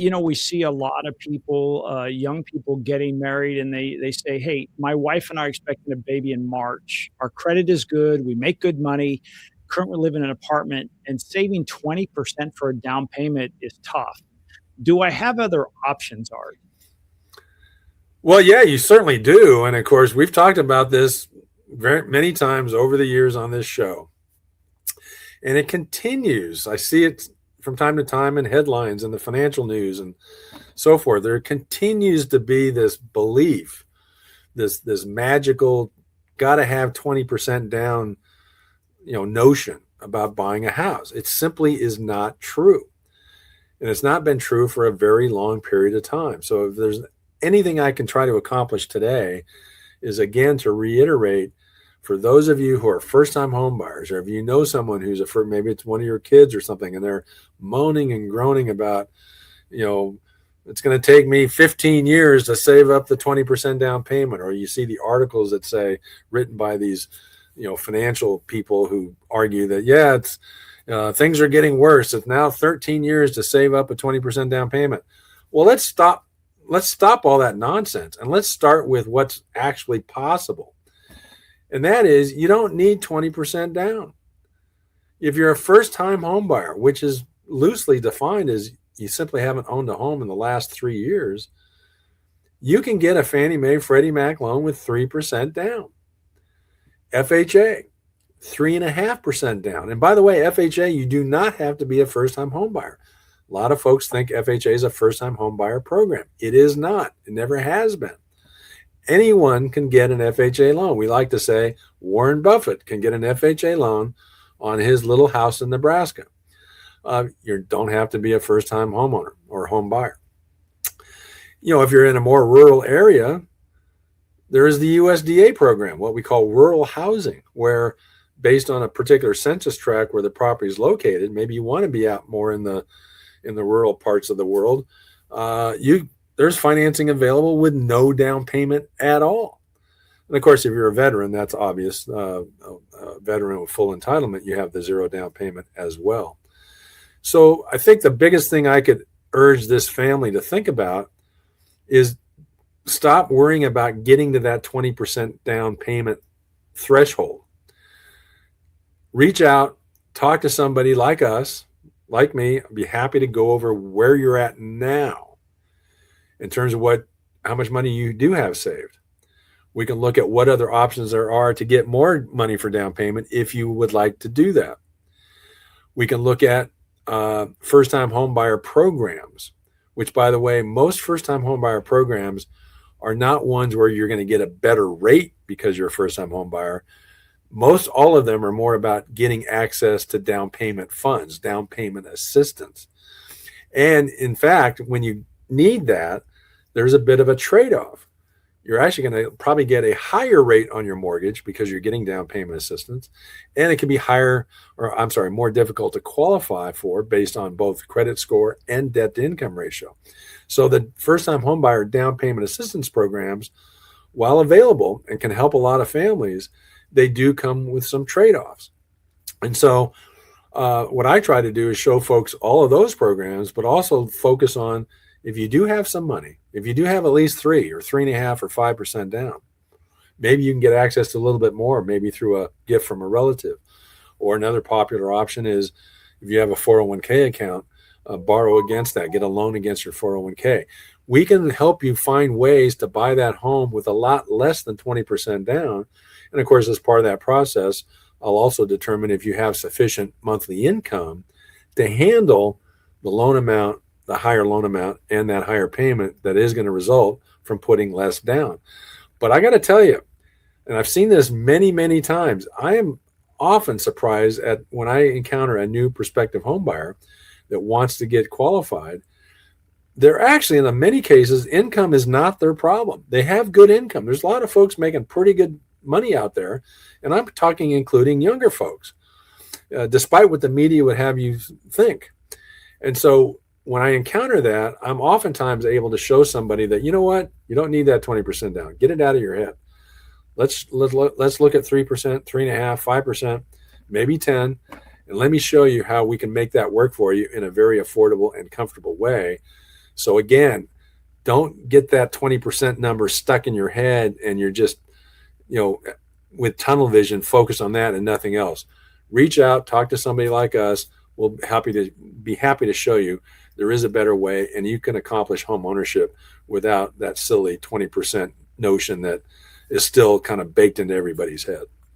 We see a lot of people, young people getting married, and they say, "Hey, my wife and I are expecting a baby in March. Our credit is good. We make good money. Currently live in an apartment, and saving 20% for a down payment is tough. Do I have other options, Art?" Well, yeah, you certainly do. And of course, we've talked about this very many times over the years on this show. And it continues. I see it from time to time in headlines in the financial news and so forth. There continues to be this belief, this magical got to have 20% down, notion about buying a house. It simply is not true. And it's not been true for a very long period of time. So if there's anything I can try to accomplish today is again to reiterate for those of you who are first-time home buyers, or if you know someone who's maybe it's one of your kids or something, and they're moaning and groaning about, it's going to take me 15 years to save up the 20% down payment, or you see the articles that say written by these, financial people who argue that, yeah, it's things are getting worse. It's now 13 years to save up a 20% down payment. Well, let's stop all that nonsense and let's start with what's actually possible. And that is, you don't need 20% down. If you're a first-time home buyer, which is loosely defined as you simply haven't owned a home in the last 3 years, you can get a Fannie Mae Freddie Mac loan with 3% down. FHA, 3.5% down. And by the way, FHA, you do not have to be a first-time home buyer. A lot of folks think FHA is a first-time home buyer program. It is not. It never has been. Anyone can get an FHA loan. We like to say Warren Buffett can get an FHA loan on his little house in Nebraska. You don't have to be a first-time homeowner or home buyer. If you're in a more rural area, there is the USDA program, what we call rural housing, where based on a particular census tract where the property is located, maybe you want to be out more in the rural parts of the world. There's financing available with no down payment at all. And of course, if you're a veteran, that's obvious. A veteran with full entitlement, you have the zero down payment as well. So I think the biggest thing I could urge this family to think about is stop worrying about getting to that 20% down payment threshold. Reach out, talk to somebody like us, like me. I'd be happy to go over where you're at now in terms of how much money you do have saved. We can look at what other options there are to get more money for down payment if you would like to do that. We can look at first-time home buyer programs, which, by the way, most first-time home buyer programs are not ones where you're going to get a better rate because you're a first-time home buyer. Most all of them are more about getting access to down payment funds, down payment assistance. And in fact, when you need that, there's a bit of a trade-off. You're actually going to probably get a higher rate on your mortgage because you're getting down payment assistance, and it can be more difficult to qualify for based on both credit score and debt to income ratio. So the first-time homebuyer down payment assistance programs, while available and can help a lot of families, they do come with some trade-offs. And so what I try to do is show folks all of those programs, but also focus on, if you do have some money, if you do have at least 3 or 3.5 or 5% down, maybe you can get access to a little bit more, maybe through a gift from a relative. Or another popular option is, if you have a 401k account, borrow against that, get a loan against your 401k. We can help you find ways to buy that home with a lot less than 20% down. And of course, as part of that process, I'll also determine if you have sufficient monthly income to handle the loan amount, the higher loan amount, and that higher payment that is going to result from putting less down. But I got to tell you, and I've seen this many, many times, I am often surprised at when I encounter a new prospective home buyer that wants to get qualified. They're actually, in many cases, income is not their problem. They have good income. There's a lot of folks making pretty good money out there, and I'm talking including younger folks, despite what the media would have you think. And so when I encounter that, I'm oftentimes able to show somebody that, you know what, you don't need that 20% down. Get it out of your head. Let's look at 3%, 3.5%, 5%, maybe 10, and let me show you how we can make that work for you in a very affordable and comfortable way, So again, don't get that 20% number stuck in your head and you're just, you know, with tunnel vision, focus on that and nothing else. Reach out, talk to somebody like us. We'll be happy to show you there is a better way, and you can accomplish home ownership without that silly 20% notion that is still kind of baked into everybody's head.